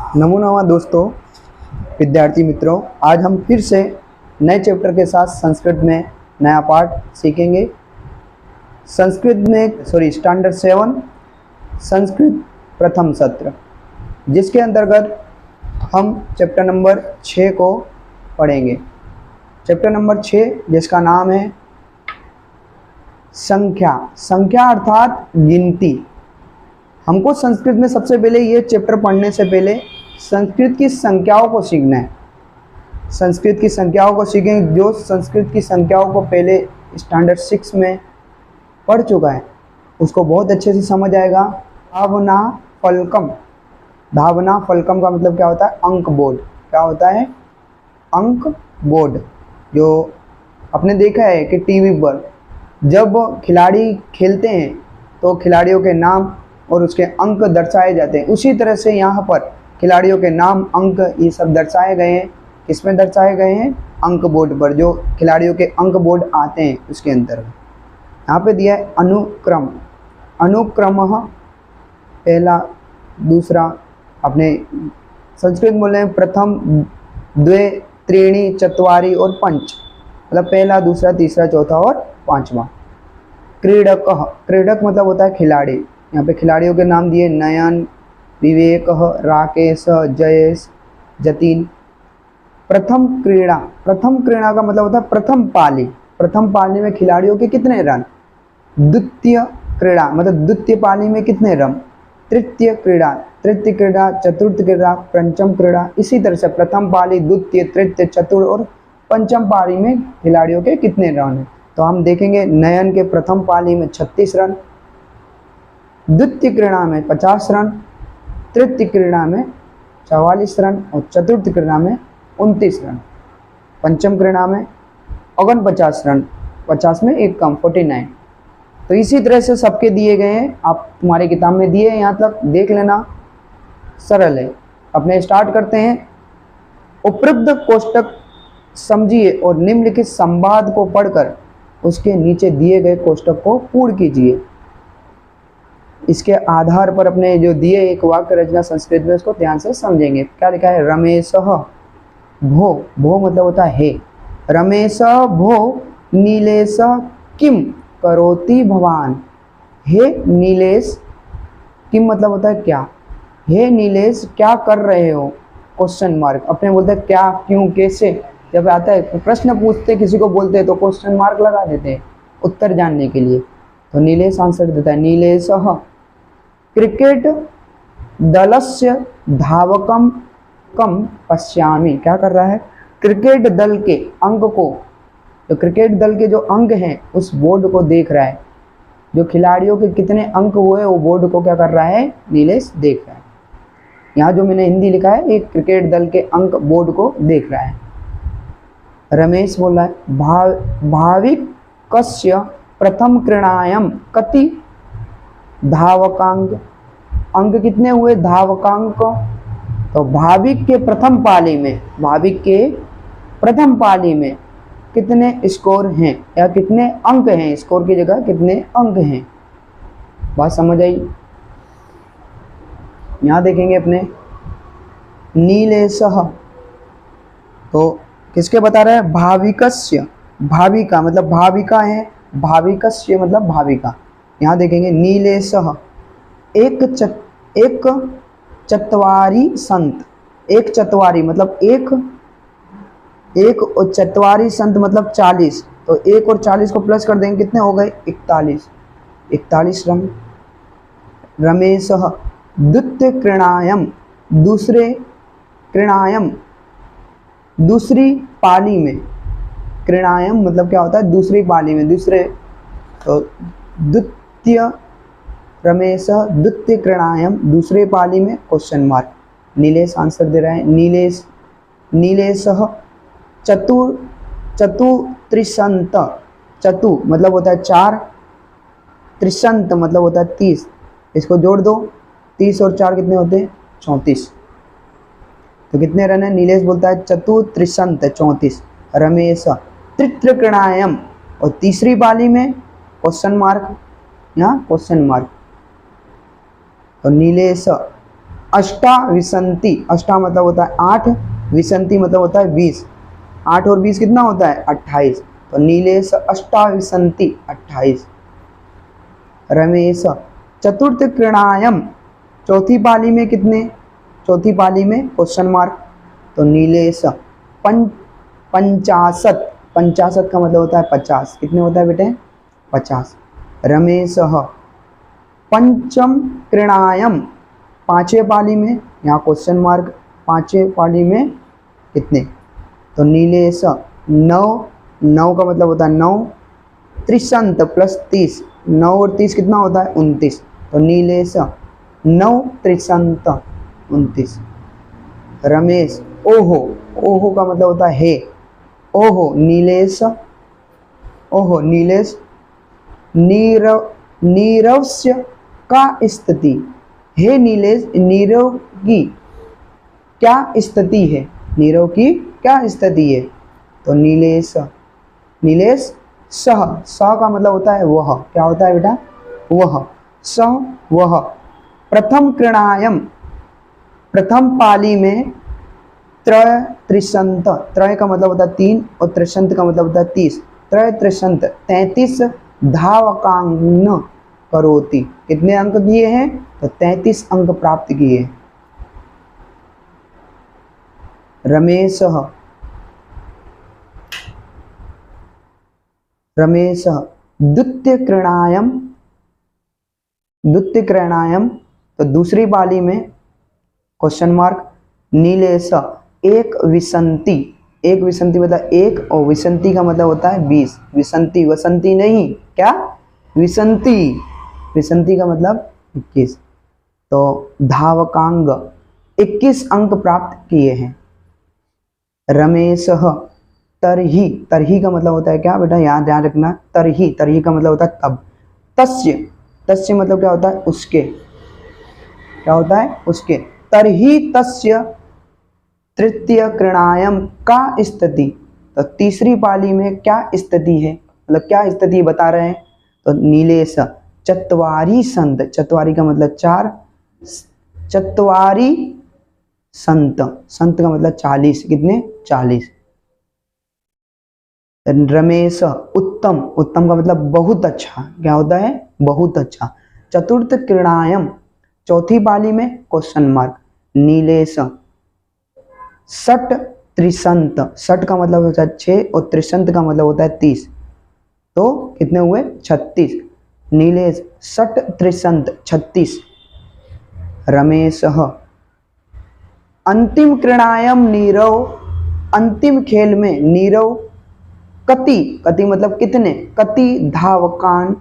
नमो नमः दोस्तों, विद्यार्थी मित्रों। आज हम फिर से नए चैप्टर के साथ संस्कृत में नया पाठ सीखेंगे। संस्कृत में स्टैंडर्ड 7 संस्कृत प्रथम सत्र, जिसके अंतर्गत हम चैप्टर नंबर 6 को पढ़ेंगे। चैप्टर नंबर 6 जिसका नाम है संख्या। संख्या अर्थात गिनती। हमको संस्कृत में सबसे पहले ये चैप्टर पढ़ने से पहले संस्कृत की संख्याओं को सीखना है। संस्कृत की संख्याओं को सीखेंगे। जो संस्कृत की संख्याओं को पहले स्टैंडर्ड 6 में पढ़ चुका है उसको बहुत अच्छे से समझ आएगा। धावना फलकम। धावना फलकम का मतलब क्या होता है? अंक बोर्ड। क्या होता है? अंक बोर्ड। जो आपने देखा है कि टीवी पर जब खिलाड़ी खेलते हैं तो खिलाड़ियों के नाम और उसके अंक दर्शाए जाते हैं, उसी तरह से यहाँ पर खिलाड़ियों के नाम, अंक, ये सब दर्शाए गए हैं। किसमें दर्शाए गए हैं? अंक बोर्ड पर। जो खिलाड़ियों के अंक बोर्ड आते हैं उसके अंदर यहाँ पे दिया है अनुक्रम। अनुक्रम पहला, दूसरा। अपने संस्कृत में बोले हैं प्रथम, द्वे, त्रीणि, चत्वारि और पंच। मतलब पहला, दूसरा, तीसरा, चौथा और पांचवा। क्रीडक। क्रीडक मतलब होता है खिलाड़ी। यहाँ पे खिलाड़ियों के नाम दिए नयन, विवेक, राकेश, जयेश, जतिन। प्रथम क्रीड़ा। प्रथम क्रीड़ा का मतलब होता है प्रथम पाली। प्रथम पाली में खिलाड़ियों के कितने रन? द्वितीय क्रीड़ा मतलब द्वितीय पाली में कितने रन? तृतीय क्रीड़ा, तृतीय क्रीड़ा, चतुर्थ क्रीड़ा, पंचम क्रीड़ा। इसी तरह से प्रथम पाली, द्वितीय, तृतीय, चतुर्थ और पंचम पाली में खिलाड़ियों के कितने रन हैं। तो हम देखेंगे नयन के प्रथम पाली में 36 रन, द्वितीय क्रीड़ा में 50 रन, तृतीय क्रीड़ा में 44 रन और चतुर्थ क्रीड़ा में 29 रन। पंचम क्रीड़ा में 49 रन, 50 में एक कम, 49। तो इसी तरह से सबके दिए गए हैं। आप तुम्हारी किताब में दिए हैं, यहाँ तक देख लेना, सरल है। अपने स्टार्ट करते हैं। उपरोक्त कोष्टक समझिए और निम्नलिखित संवाद को पढ़कर उसके नीचे दिए गए कोष्टक को पूर्ण कीजिए। इसके आधार पर अपने जो दिए एक वाक्य रचना संस्कृत में उसको ध्यान से समझेंगे। क्या लिखा है? रमेश भो। भो मतलब होता है हे। रमेश भो नीलेश किम करोति भवान। हे नीलेश, किम मतलब होता है क्या। हे नीलेश क्या कर रहे हो? Question mark. अपने बोलते हैं क्या, क्यों, कैसे। जब आता है प्रश्न पूछते किसी को बोलते हैं तो क्वेश्चन मार्क लगा देते हैं उत्तर जानने के लिए। तो नीलेश आंसर देता है। नीलेश क्रिकेट दलस्य धावकम कम पश्यामि। क्या कर रहा है? क्रिकेट दल के अंक को, तो क्रिकेट दल के जो अंक हैं उस बोर्ड को देख रहा है। जो खिलाड़ियों के कितने अंक हुए वो बोर्ड को क्या कर रहा है? नीलेश देख रहा है। यहाँ जो मैंने हिंदी लिखा है एक क्रिकेट दल के अंक बोर्ड को देख रहा है। रमेश बोल रहा है भाविक कस्य प्रथम क्रीड़ायाम कति धावकांक। अंक कितने हुए? धावकांक। तो भाविक के प्रथम पाली में, भाविक के प्रथम पाली में कितने स्कोर हैं या कितने अंक हैं? स्कोर की जगह कितने अंक हैं। बात समझ आई? यहाँ देखेंगे अपने नीलेश। तो किसके बता रहे हैं? भाविकस्य। भाविका मतलब भाविका है, भाविकस्य मतलब भाविका। यहाँ देखेंगे नीलेश एक चत्वारि संत। एक चत्वारि मतलब एक और चत्वारि संत मतलब 40। तो 1 और 40 को प्लस कर देंगे, कितने हो गए? 41 रन। रमेश द्वितीय क्रीड़ायाम, दूसरे क्रीड़ायाम दूसरी पाली में। क्रीड़ायाम मतलब क्या होता है? दूसरी पाली में, दूसरे। तो द्वितीय, रमेश द्वितीय क्रीड़ायाम दूसरे पाली में क्वेश्चन मार्क। नीलेश आंसर दे रहा है। नीलेश त्रिशंत। चतु मतलब होता है 4, त्रिशंत मतलब होता है 30। इसको जोड़ दो, 30 और 4 कितने होते हैं? 34। तो कितने रन है? नीलेश बोलता है चतु त्रिशंत 34। रमेश तृतीय क्रीड़ायाम और तीसरी पाली में क्वेश्चन मार्क, यहाँ क्वेश्चन मार्क। तो नीलेश अष्टाविंशति, अष्टा मतलब होता है 8, विंशति मतलब होता है 20, 8 और 20 कितना होता है 28, तो नीलेश अष्टाविंशति 28। रमेश चतुर्थ कृणायम, चौथी पाली में कितने, चौथी पाली में क्वेश्चन मार्क, तो नीलेश पंचाशत, पंचाशत का मतलब होता है 50, कितने होता है बेटे 50। रमेश पंचम कृणायम, पांचवें पाली में, यहाँ क्वेश्चन मार्क, पांचवें पाली में कितने, तो नीलेश 9, 9 का मतलब होता है 9, त्रिशंत प्लस 30, 9 और 30 कितना होता है 29, तो नीलेश 9 त्रिशंत 29। रमेश ओहो, ओहो का मतलब होता है हे, ओहो नीलेश, ओहो नीलेश नीरवस्य का स्थिति, हे नीलेश नीरव की क्या स्थिति है, नीरव की क्या स्थिति है, तो नीलेश, नीलेश सह, सह का मतलब होता है वह, क्या होता है बेटा वह, सह वह प्रथम कृणायम, प्रथम पाली में त्रय त्रिशंत, त्रय का मतलब होता है 3 और त्रिशंत का मतलब होता है 30, त्रय त्रिशंत 33 धावकांगन करोति, कितने अंक किए हैं, तो 33 अंक प्राप्त किए। रमेश रमेश द्वितीय कृणायम, द्वितीय कृणायम तो दूसरी पाली में क्वेश्चन मार्क, नीलेश एक विसंति, एक विसंति मतलब एक, और विसंति का मतलब होता है 20, विसंति वसंती नहीं, क्या विसंति, विसंति का मतलब 21, तो धावकांग 21 अंक प्राप्त किए हैं। रमेश तरही, तरही का मतलब होता है क्या बेटा, यहाँ ध्यान रखना, तरही, तरही का मतलब होता है तब, तस्य, तस्य मतलब क्या होता है उसके, क्या होता है उसके, तरही तस्य तृतीय कृणायम का स्थिति, तो तीसरी पाली में क्या स्थिति है, मतलब क्या स्थिति बता रहे हैं, तो नीलेश चत्वारी संत, चत्वारी का मतलब 4, चत्वारी संत, संत का मतलब 40, कितने 40। रमेश उत्तम, उत्तम का मतलब बहुत अच्छा, क्या होता है बहुत अच्छा। चतुर्थ कृणायम, चौथी पाली में क्वेश्चन मार्क, नीलेश षट त्रिशंत, षट का मतलब होता है 6 और त्रिशंत का मतलब होता है 30, तो कितने हुए 36, नीलेश षट त्रिशंत 36। रमेश अंतिम कृणायम नीरव, अंतिम खेल में नीरव कति, कति मतलब कितने, कति धावकान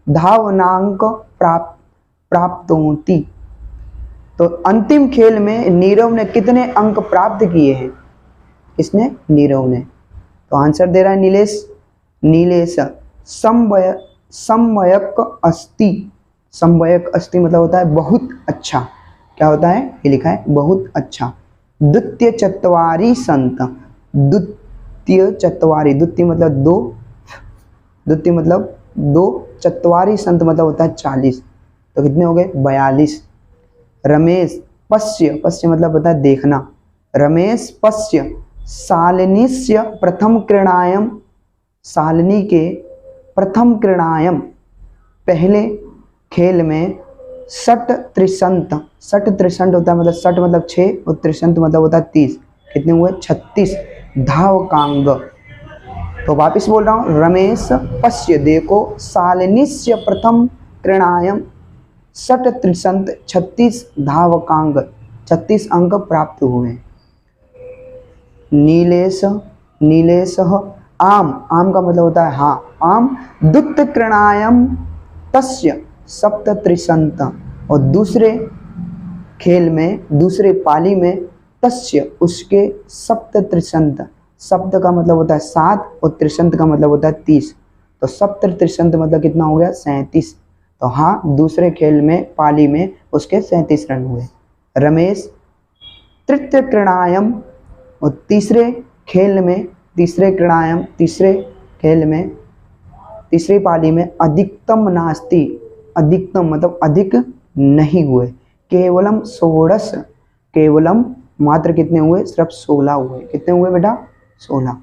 धावनांक प्राप्त होती, तो अंतिम खेल में नीरव ने कितने अंक प्राप्त किए हैं, किसने नीरव ने, तो आंसर दे रहा है नीलेश, नीलेश सम्यक अस्ति, सम्यक अस्ति मतलब होता है बहुत अच्छा, क्या होता है ये लिखा है बहुत अच्छा। द्वितीय चत्वारी संत, द्वितीय चत्वारी, द्वितीय मतलब 2, द्वितीय मतलब 2, चत्वारी संत मतलब होता है 40, तो कितने हो गए 42। रमेश पश्य, पश्य मतलब होता है देखना, रमेश पश्य शालिनीस्य प्रथम कृणायम, शालिनी के प्रथम कृणायम पहले खेल में षट त्रिशंत, षट त्रिशंत होता है मतलब षट मतलब 6 और त्रिशंत मतलब होता है 30, कितने हुए 36 धावकांग। तो वापिस बोल रहा हूँ, रमेश पश्य देखो शालिनीस्य प्रथम कृणायम षट त्रिशंत 36 धावकांग, 36 अंक प्राप्त हुए। नीलेश, नीलेश आम, आम का मतलब होता है हाँ, आम द्वितीय कृणायम तस्य सप्त त्रिशंत, और दूसरे खेल में दूसरे पाली में तस्य उसके सप्त त्रिशंत, सप्त का मतलब होता है 7 और त्रिशंत का मतलब होता है 30, तो सप्त त्रिशंत मतलब कितना हो गया 37, तो हाँ दूसरे खेल में पाली में उसके 37 रन हुए। रमेश तृतीय कृणायम, और तीसरे खेल में, तीसरे कृणायम तीसरे खेल में तीसरी पाली में अधिकतम नास्ति, अधिकतम मतलब अधिक नहीं हुए, केवलम षोडश, केवलम मात्र कितने हुए, सिर्फ 16 हुए। कितने हुए बेटा, 16।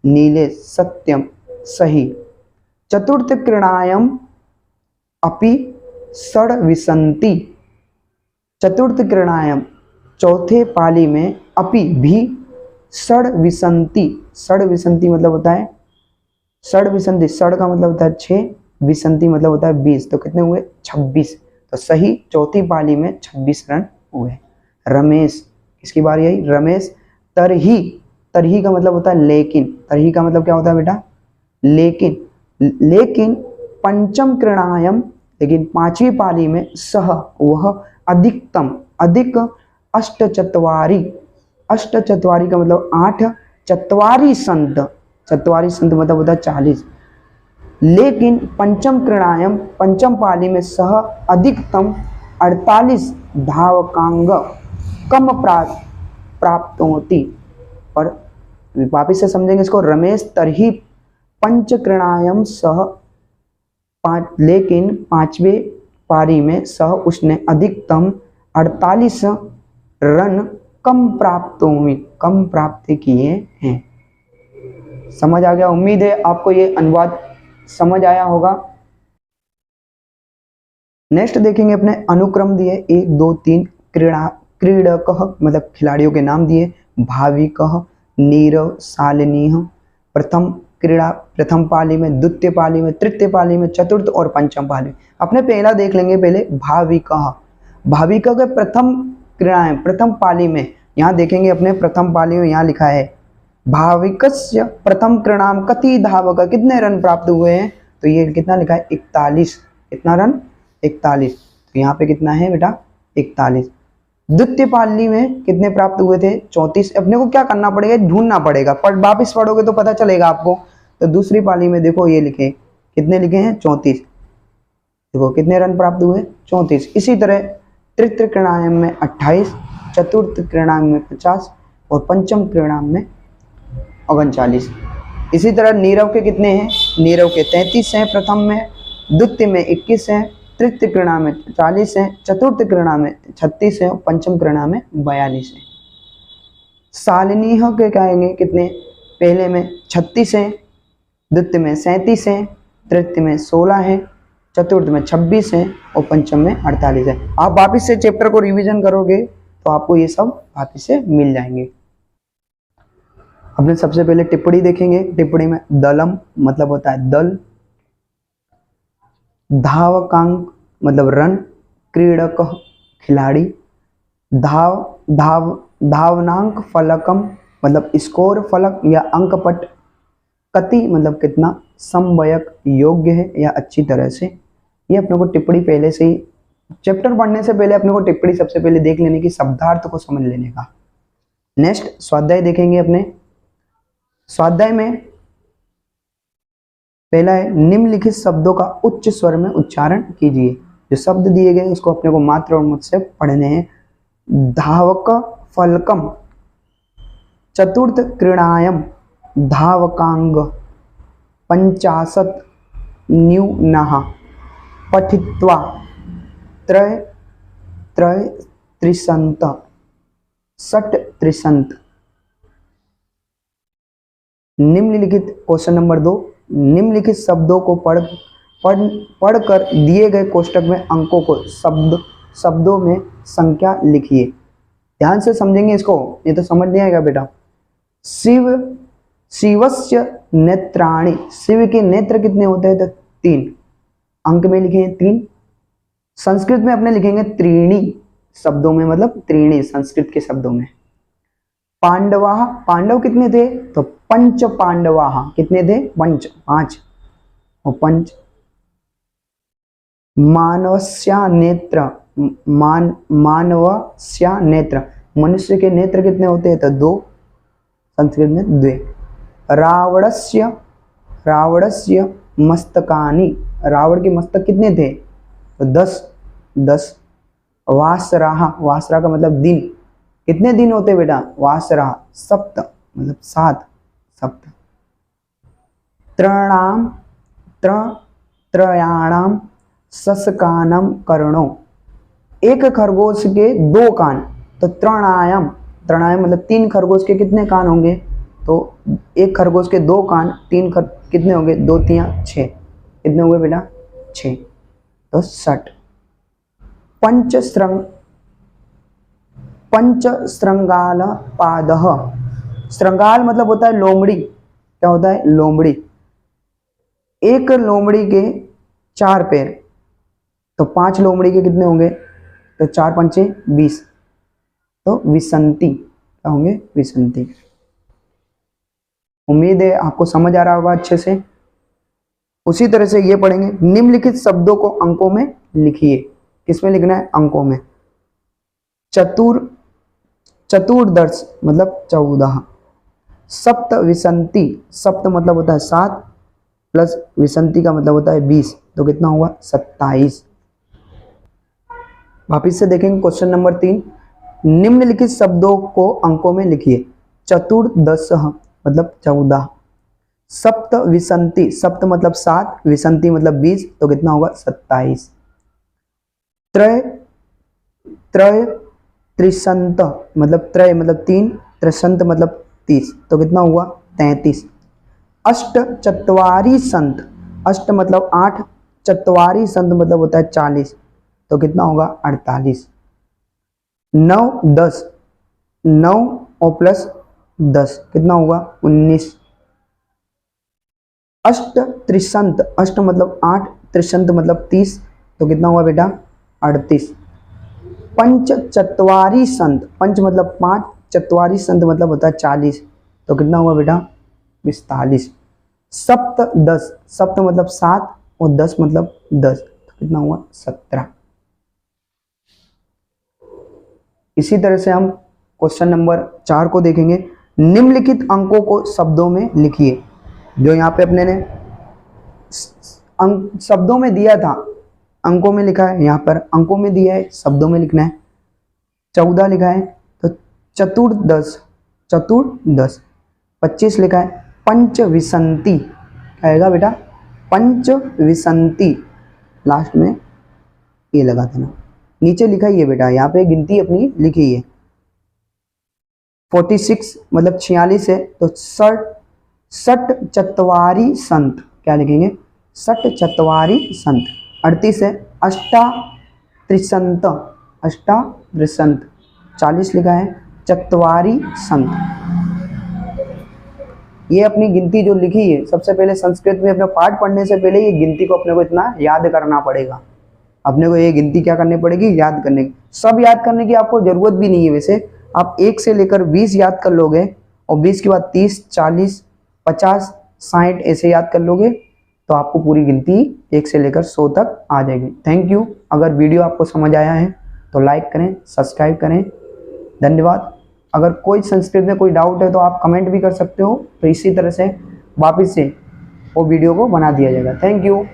नीले सत्यम सही। चतुर्थ क्रीड़ायाम अपि षड्विंशति, चतुर्थ क्रीड़ायाम चौथे पाली में अपि भी षड्विंशति, षड्विंशति मतलब होता है षड्विंशति, षड का मतलब होता है 6, विसंति मतलब होता है 20, तो कितने हुए 26। तो सही चौथी पाली में 26 रन हुए। रमेश, किसकी बारी आई, रमेश। तरही, तरही का मतलब होता है लेकिन, तरही का मतलब क्या होता है बेटा, लेकिन। लेकिन पंचम क्रीड़ायाम, लेकिन पांचवी पाली में सह वह अधिकतम, अधिक अष्टचत्वारी, अष्टचत्वारी का मतलब 8, चत्वारी संत, चत्वारी संत मतलब होता है 40। लेकिन पंचम क्रीड़ायाम पंचम पाली में सह अधिकतम 48 धावकांग कम प्राप्त होती। और वापिस से समझेंगे इसको, रमेश तरही पंच क्रीड़ायाम सह लेकिन पांचवे पारी में सह उसने अधिकतम 48 रन कम प्राप्त हुई, कम प्राप्त किए हैं। समझ आ गया, उम्मीद है आपको ये अनुवाद समझ आया होगा। नेक्स्ट देखेंगे अपने अनुक्रम दिए 1 2 3 क्रीडक मतलब खिलाड़ियों के नाम दिए। भाविक, नीरव, शालिनी। प्रथम क्रीड़ा प्रथम पाली में, द्वितीय पाली में, तृतीय पाली में, चतुर्थ और पंचम पाली में। अपने पहला देख लेंगे पहले भाविक। भाविक के प्रथम क्रीड़ाएं प्रथम पाली में, यहाँ देखेंगे अपने प्रथम पाली में यहाँ लिखा है भाविकस्य प्रथम क्रीड़ाम कति धावक, कितने रन प्राप्त हुए हैं, तो ये कितना लिखा है 41। कितना रन, 41। तो यहाँ पे कितना है बेटा 41। द्वितीय पाली में कितने प्राप्त हुए थे 34। अपने को क्या करना पड़ेगा, ढूंढना पड़ेगा, पर वापिस पढ़ोगे तो पता चलेगा आपको। तो दूसरी पाली में देखो ये लिखे, कितने लिखे हैं 34। देखो कितने रन प्राप्त हुए 34। इसी तरह तृतीय क्रीड़ायाम में 28, चतुर्थ क्रीड़ायाम में 50 और पंचम क्रीड़ायाम में 39। इसी तरह नीरव के कितने हैं, नीरव के 33 हैं प्रथम में, द्वितीय में 21 हैं, तृतीय क्रीड़ा में 40 हैं, चतुर्थ क्रीड़ा में 36 हैं और पंचम क्रीड़ा में 42 हैं। शालिनी के कहेंगे कितने, पहले में 36 हैं, द्वितीय में 37 हैं, तृतीय में 16 हैं, चतुर्थ में 26 हैं और पंचम में 48 है। आप वापिस से चैप्टर को रिवीजन करोगे तो आपको ये सब वापिस से मिल जाएंगे। अपने सबसे पहले टिप्पणी देखेंगे। टिप्पणी में दलम मतलब होता है दल, धावकांक मतलब रन, क्रीडक खिलाड़ी, धावनांक फलकम मतलब स्कोर फलक या अंकपट, कति मतलब कितना, समवयक योग्य है या अच्छी तरह से। ये अपने को टिप्पणी पहले से ही, चैप्टर पढ़ने से पहले अपने को टिप्पणी सबसे पहले देख लेने की, शब्दार्थ को समझ लेने का। नेक्स्ट स्वाध्याय देखेंगे। अपने स्वाध्याय में पहला है निम्नलिखित शब्दों का उच्च स्वर में उच्चारण कीजिए। जो शब्द दिए गए उसको अपने को मात्र और मुझसे पढ़ने हैं। धावक फलकम, चतुर्थ क्रीड़ायाम धावकांग 50 न्यूनः, पठित्वा त्रय त्रय त्रिशंत, षट त्रिशंत। निम्नलिखित क्वेश्चन नंबर 2, निम्नलिखित शब्दों को पढ़कर दिए गए कोष्टक में अंकों को शब्दों में संख्या लिखिए। ध्यान से समझेंगे इसको, ये तो समझ नहीं आएगा बेटा। शिवस्य नेत्राणि, शिव के नेत्र कितने होते हैं, तो 3। अंक में लिखे हैं 3। संस्कृत में अपने लिखेंगे त्रीणी शब्दों में, मतलब त्रीणी संस्कृत के शब्दों में। पांडवा, पांडव कितने थे, तो पंच पांडवा, कितने थे, 5 और 5। मानवस्या नेत्र, मानवस्या नेत्र, मनुष्य के नेत्र कितने होते हैं, तो 2, संस्कृत में 2। रावणस्य मस्तकानि, रावण के मस्तक कितने थे, तो 10। वासराः, वासरा का मतलब दिन, कितने दिन होते बेटा, वासरा 7 मतलब 7, सप्त। त्रयाणाम शशकानाम कर्णो, एक खरगोश के 2 कान, तो त्रणायाम, त्रणायाम मतलब 3 खरगोश के कितने कान होंगे, तो एक खरगोश के 2 कान, कितने होंगे, 2 3 6, कितने हुए बेटा 6, तो 60। पंचश्रृंगाल पादः, श्रृंगाल मतलब होता है लोमड़ी, क्या होता है लोमड़ी। एक लोमड़ी के 4 पैर, तो 5 लोमड़ी के कितने होंगे, तो 4 पंचे 20, तो विसंती, क्या होंगे विसंती। उम्मीद है आपको समझ आ रहा होगा अच्छे से। उसी तरह से ये पढ़ेंगे, निम्नलिखित शब्दों को अंकों में लिखिए। किसमें लिखना है, अंकों में। चतुर्दश मतलब 14, सप्त विसंती, सप्त मतलब होता है 7 प्लस विसंती का मतलब होता है 20, तो कितना हुआ 27। वापिस से देखेंगे क्वेश्चन नंबर 3, निम्नलिखित शब्दों को अंकों में लिखिए। चतुर्दश मतलब 14, सप्त विसंती, सप्त मतलब 7, विसंती मतलब 20, तो कितना होगा 27। त्रय त्रिशंत मतलब त्रय मतलब 3, त्रिशंत मतलब 30, तो कितना हुआ 33। अष्ट चत्वारी संत, अष्ट मतलब 8, चत्वारी संत मतलब होता है 40, तो कितना होगा 48। 9 10, 9 और प्लस 10 कितना होगा 19। अष्ट त्रिशंत, अष्ट मतलब 8, त्रिशंत मतलब 30, तो कितना हुआ बेटा 38। पंच चत्वारी संत, पंच मतलब 5, चत्वारी संत मतलब होता है 40, तो कितना हुआ बेटा 45। सप्त 10, सप्त मतलब 7 और 10 मतलब 10, तो कितना हुआ 17। इसी तरह से हम क्वेश्चन नंबर 4 को देखेंगे, निम्नलिखित अंकों को शब्दों में लिखिए। जो यहाँ पे अपने ने शब्दों में दिया था, अंकों में लिखा है, यहाँ पर अंकों में दिया है, शब्दों में लिखना है। 14 लिखा है, तो चतुर्दश, चतुर्दश। 25 लिखा है, पंचविसंती, क्या आएगा बेटा पंचविसंती, लास्ट में ये लगा था ना, नीचे लिखा ही है बेटा, यहाँ पे गिनती अपनी लिखी है। 46 मतलब 46 है, तो सट चत्वारी संत, क्या लिखेंगे सट चत्वारी संत। 38 है, अष्टा त्रिशंत, अष्टा त्रिशंत। 40 लिखा है, चत्वारी संत। ये अपनी गिनती जो लिखी है, सबसे पहले संस्कृत में अपना पाठ पढ़ने से पहले ये गिनती को अपने को इतना याद करना पड़ेगा। अपने को ये गिनती क्या करनी पड़ेगी, याद करने की। सब याद करने की आपको जरूरत भी नहीं है, वैसे आप 1 से लेकर 20 याद कर लोगे, और 20 के बाद 30, 40, 50, 60 ऐसे याद कर लोगे, तो आपको पूरी गिनती 1 से लेकर 100 तक आ जाएगी। Thank you. अगर वीडियो आपको समझ आया है तो लाइक करें, सब्सक्राइब करें। धन्यवाद। अगर कोई संस्कृत में कोई डाउट है तो आप कमेंट भी कर सकते हो, तो इसी तरह से वापस से वो वीडियो को बना दिया जाएगा। Thank you.